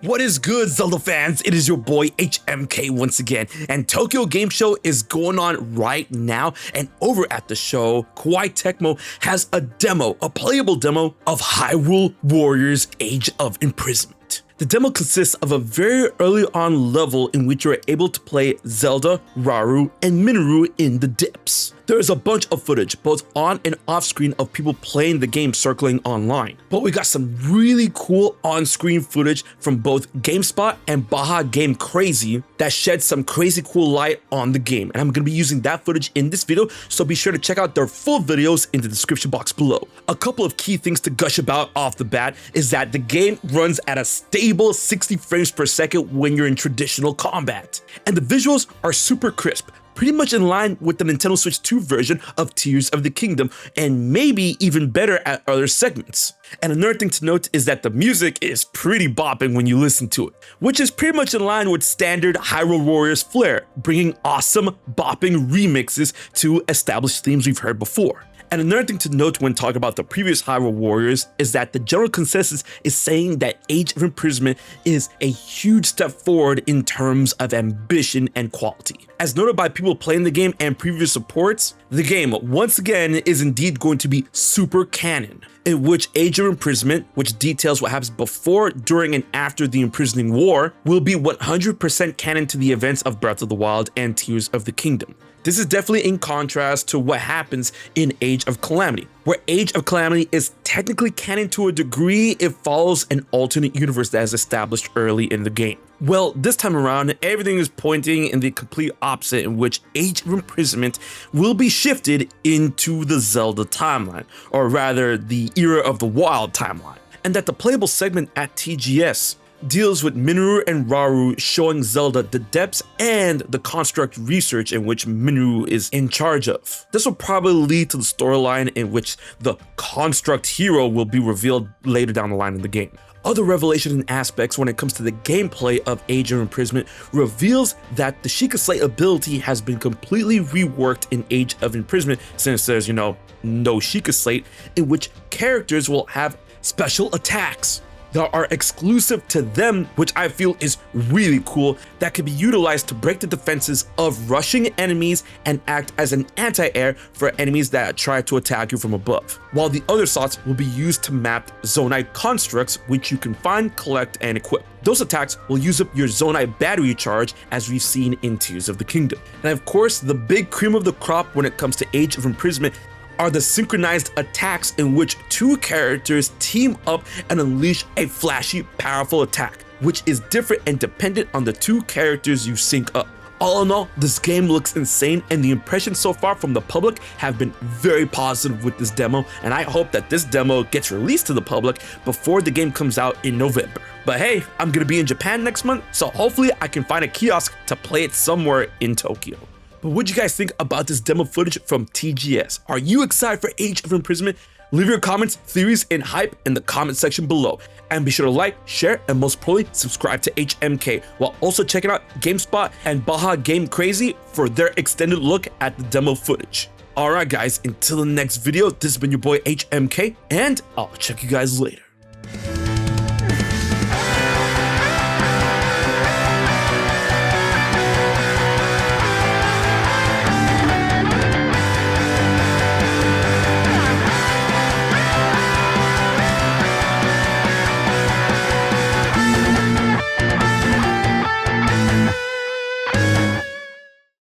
What is good, Zelda fans? It is your boy HMK once again, and Tokyo Game Show is going on right now, and over at the show, Koei Tecmo has a playable demo of Hyrule Warriors Age of Imprisonment. The demo consists of a very early on level in which you are able to play Zelda, Rauru, and Minoru in the dips. There is a bunch of footage, both on and off screen, of people playing the game circling online. But we got some really cool on-screen footage from both GameSpot and Baja Game Crazy that sheds some crazy cool light on the game. And I'm going to be using that footage in this video, so be sure to check out their full videos in the description box below. A couple of key things to gush about off the bat is that the game runs at a stable 60 frames per second when you're in traditional combat. And the visuals are super crisp, pretty much in line with the Nintendo Switch 2 version of Tears of the Kingdom, and maybe even better at other segments. And another thing to note is that the music is pretty bopping when you listen to it, which is pretty much in line with standard Hyrule Warriors flair, bringing awesome bopping remixes to established themes we've heard before. And another thing to note when talking about the previous Hyrule Warriors is that the general consensus is saying that Age of Imprisonment is a huge step forward in terms of ambition and quality. As noted by people playing the game and previous reports, the game once again is indeed going to be super canon, in which Age of Imprisonment, which details what happens before, during, and after the imprisoning war, will be 100% canon to the events of Breath of the Wild and Tears of the Kingdom. This is definitely in contrast to what happens in Age of Calamity, where Age of Calamity is technically canon to a degree. It follows an alternate universe that is established early in the game. Well, this time around, everything is pointing in the complete opposite, in which Age of Imprisonment will be shifted into the Zelda timeline, or rather the Era of the Wild timeline, and that the playable segment at TGS deals with Minoru and Rauru showing Zelda the depths and the construct research in which Minoru is in charge of. This will probably lead to the storyline in which the construct hero will be revealed later down the line in the game. Other revelations and aspects when it comes to the gameplay of Age of Imprisonment reveals that the Sheikah Slate ability has been completely reworked in Age of Imprisonment, since there's, no Sheikah Slate, in which characters will have special attacks that are exclusive to them, which I feel is really cool, that can be utilized to break the defenses of rushing enemies and act as an anti-air for enemies that try to attack you from above. While the other slots will be used to map Zonite constructs, which you can find, collect, and equip. Those attacks will use up your Zonite battery charge, as we've seen in Tears of the Kingdom. And of course, the big cream of the crop when it comes to Age of Imprisonment are the synchronized attacks, in which two characters team up and unleash a flashy, powerful attack, which is different and dependent on the two characters you sync up. All in all, this game looks insane, and the impressions so far from the public have been very positive with this demo, and I hope that this demo gets released to the public before the game comes out in November. But hey, I'm gonna be in Japan next month, so hopefully I can find a kiosk to play it somewhere in Tokyo. But what do you guys think about this demo footage from TGS? Are you excited for Age of Imprisonment? Leave your comments, theories, and hype in the comment section below. And be sure to like, share, and most importantly, subscribe to HMK, while also checking out GameSpot and Baja Game Crazy for their extended look at the demo footage. Alright guys, until the next video, this has been your boy HMK, and I'll check you guys later.